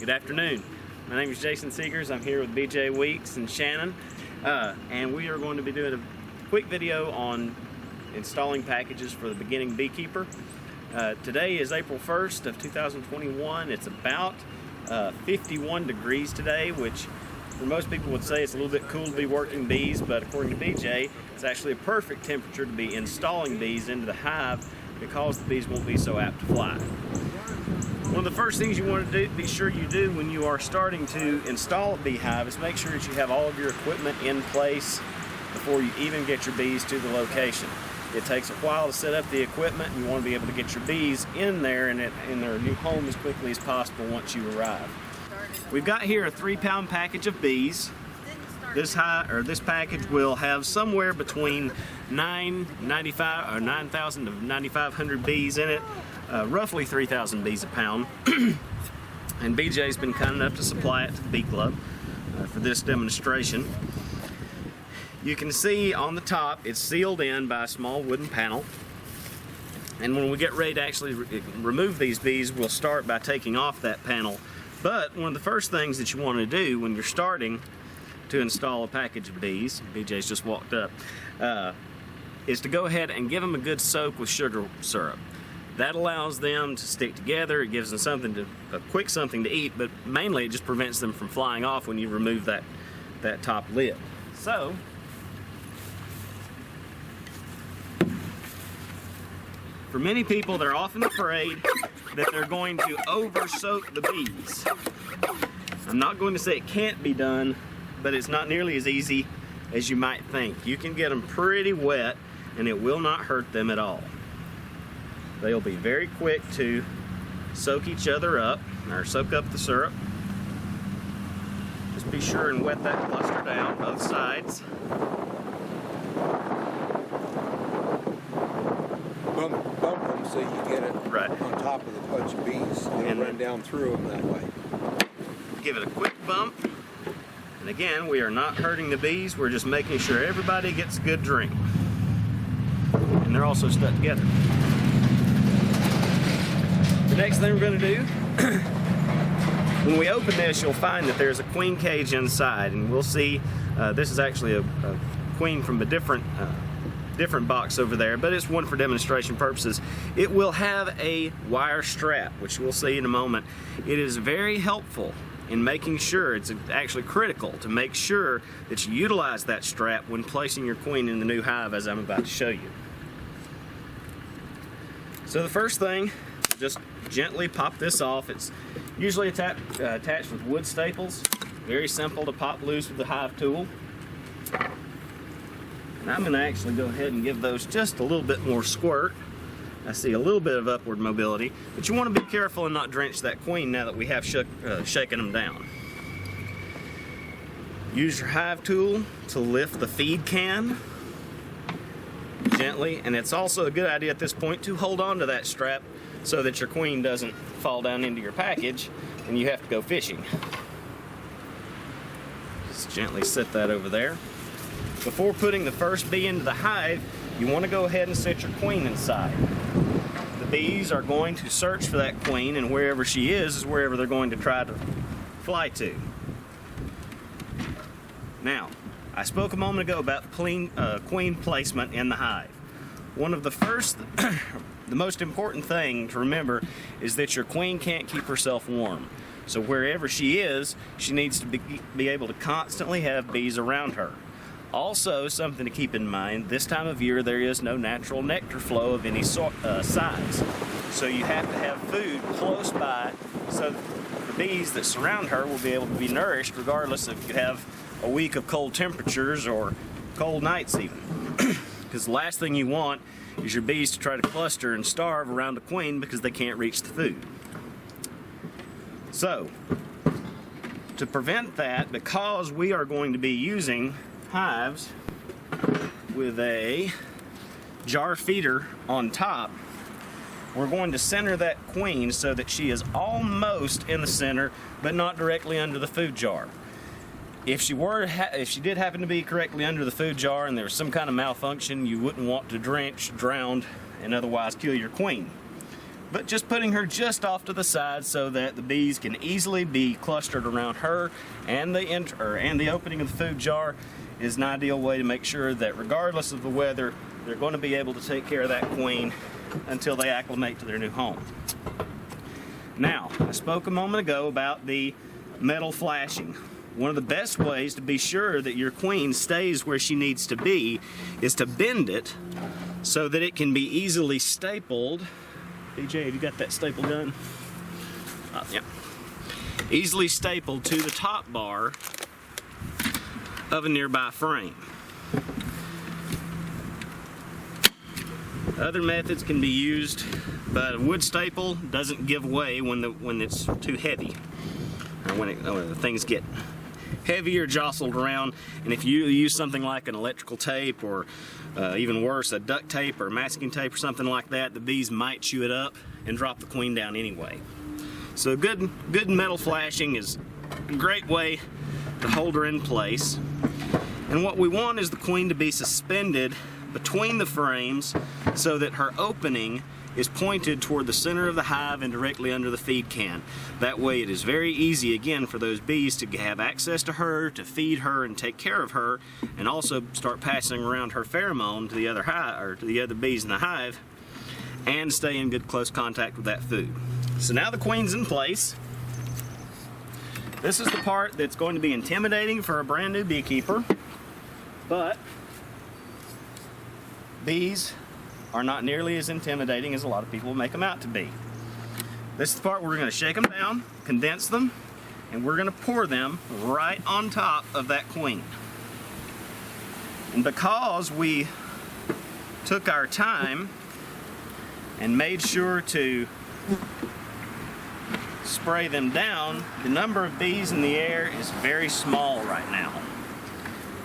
Good afternoon. My name is Jason Segers. I'm here with BJ Weeks and Shannon, and we are going to be doing a quick video on installing packages for the beginning beekeeper. Today is April 1st of 2021. It's about 51 degrees today, which for most people would say it's a little bit cool to be working bees, but according to BJ, it's actually a perfect temperature to be installing bees into the hive because the bees won't be so apt to fly. One of the first things you want to be sure you do when you are starting to install a beehive is make sure that you have all of your equipment in place before you even get your bees to the location. It takes a while to set up the equipment, and you want to be able to get your bees in there and in their new home as quickly as possible once you arrive. We've got here a 3-pound package of bees. This package will have somewhere between 9,000 to 9,500 bees in it, roughly 3,000 bees a pound. And BJ's been kind enough to supply it to the Bee Club for this demonstration. You can see on the top it's sealed in by a small wooden panel. And when we get ready to actually remove these bees, we'll start by taking off that panel. But one of the first things that you want to do when you're starting to install a package of bees, BJ's just walked up, is to go ahead and give them a good soak with sugar syrup. That allows them to stick together. It gives them a quick something to eat, but mainly it just prevents them from flying off when you remove that top lid. So, for many people, they're often afraid that they're going to over-soak the bees. I'm not going to say it can't be done, but it's not nearly as easy as you might think. You can get them pretty wet, and it will not hurt them at all. They'll be very quick to soak each other up, or soak up the syrup. Just be sure and wet that cluster down, both sides. Bump them so you get it right on top of the bunch of bees. They'll run down through them that way. Give it a quick bump. And again, we are not hurting the bees. We're just making sure everybody gets a good drink. And they're also stuck together. The next thing we're going to do, when we open this, you'll find that there's a queen cage inside, and we'll see this is actually a queen from a different box over there, but it's one for demonstration purposes. It will have a wire strap, which we'll see in a moment. It is very helpful in making sure, it's actually critical to make sure that you utilize that strap when placing your queen in the new hive, as I'm about to show you. So the first thing, just gently pop this off. It's usually attached with wood staples. Very simple to pop loose with the hive tool. And I'm going to actually go ahead and give those just a little bit more squirt. I see a little bit of upward mobility, but you want to be careful and not drench that queen now that we have shaken them down. Use your hive tool to lift the feed can gently, and it's also a good idea at this point to hold on to that strap so that your queen doesn't fall down into your package and you have to go fishing. Just gently set that over there. Before putting the first bee into the hive, you want to go ahead and set your queen inside. The bees are going to search for that queen, and wherever she is wherever they're going to try to fly to. Now, I spoke a moment ago about queen placement in the hive. One of the first, the most important thing to remember is that your queen can't keep herself warm. So wherever she is, she needs to be able to constantly have bees around her. Also, something to keep in mind, this time of year there is no natural nectar flow of any size. So you have to have food close by so that the bees that surround her will be able to be nourished regardless if you have a week of cold temperatures or cold nights even. Because the last thing you want is your bees to try to cluster and starve around the queen because they can't reach the food. So, to prevent that, because we are going to be using hives with a jar feeder on top, we're going to center that queen so that she is almost in the center but not directly under the food jar. If she did happen to be correctly under the food jar and there was some kind of malfunction, you wouldn't want to drench, drown, and otherwise kill your queen. but just putting her just off to the side so that the bees can easily be clustered around her, and the opening of the food jar is an ideal way to make sure that regardless of the weather, they're going to be able to take care of that queen until they acclimate to their new home. Now, I spoke a moment ago about the metal flashing. One of the best ways to be sure that your queen stays where she needs to be is to bend it so that it can be easily stapled. BJ, have you got that staple gun? Yeah. Easily stapled to the top bar of a nearby frame. Other methods can be used, but a wood staple doesn't give way when it's too heavy, or when things get heavy or jostled around. And if you use something like an electrical tape, or even worse, a duct tape or masking tape or something like that, the bees might chew it up and drop the queen down anyway. So good metal flashing is a great way to hold her in place. And what we want is the queen to be suspended between the frames so that her opening is pointed toward the center of the hive and directly under the feed can. That way it is very easy, again, for those bees to have access to her, to feed her and take care of her, and also start passing around her pheromone to the other hive, or to the other bees in the hive, and stay in good close contact with that food. So now the queen's in place. This is the part that's going to be intimidating for a brand new beekeeper, but bees are not nearly as intimidating as a lot of people make them out to be. This is the part where we're going to shake them down, condense them, and we're going to pour them right on top of that queen. And because we took our time and made sure to spray them down, the number of bees in the air is very small right now.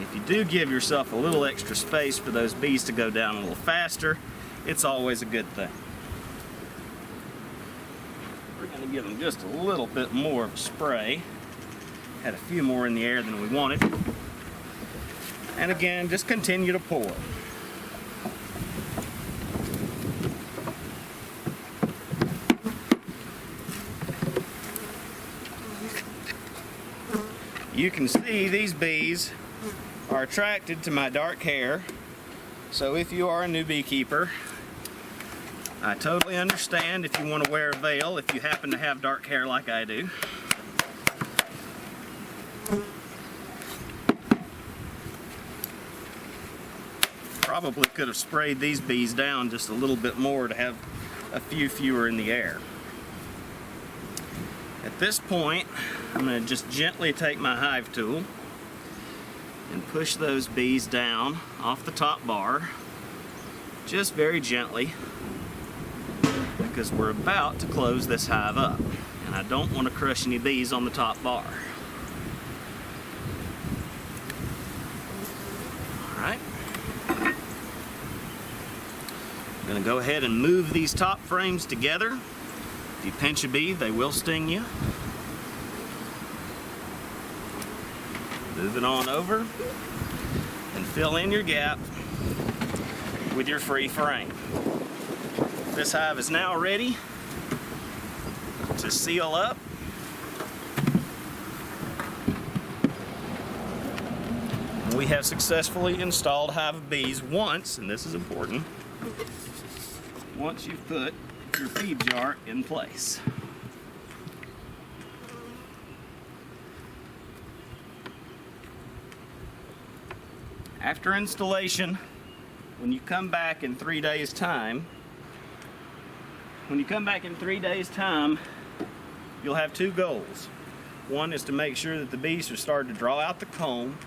If you do give yourself a little extra space for those bees to go down a little faster, it's always a good thing. We're going to give them just a little bit more of a spray. Had a few more in the air than we wanted. And again, just continue to pour. You can see these bees are attracted to my dark hair. So if you are a new beekeeper, I totally understand if you want to wear a veil if you happen to have dark hair like I do. Probably could have sprayed these bees down just a little bit more to have a few fewer in the air. At this point, I'm going to just gently take my hive tool and push those bees down off the top bar, just very gently, because we're about to close this hive up, and I don't want to crush any bees on the top bar. Alright. I'm going to go ahead and move these top frames together. If you pinch a bee, they will sting you. Move it on over and fill in your gap with your free frame. This hive is now ready to seal up. We have successfully installed a hive of bees once, and this is important, once you've put your feed jar in place. After installation, when you come back in 3 days' time, you'll have two goals. One is to make sure that the bees are starting to draw out the comb,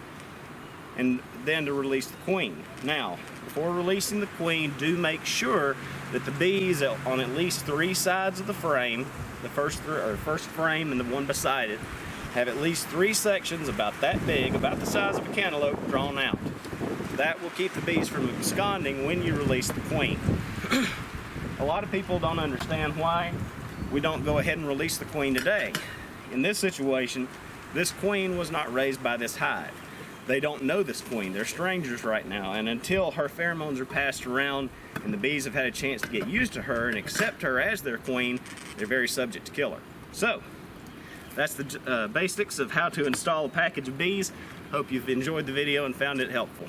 and then to release the queen. Now, before releasing the queen, do make sure that the bees on at least 3 sides of the frame, the first frame and the one beside it, have at least 3 sections about that big, about the size of a cantaloupe, drawn out. That will keep the bees from absconding when you release the queen. A lot of people don't understand why we don't go ahead and release the queen today. In this situation, this queen was not raised by this hive. they don't know this queen. They're strangers right now, and until her pheromones are passed around and the bees have had a chance to get used to her and accept her as their queen, they're very subject to kill her. So that's the basics of how to install a package of bees. Hope you've enjoyed the video and found it helpful.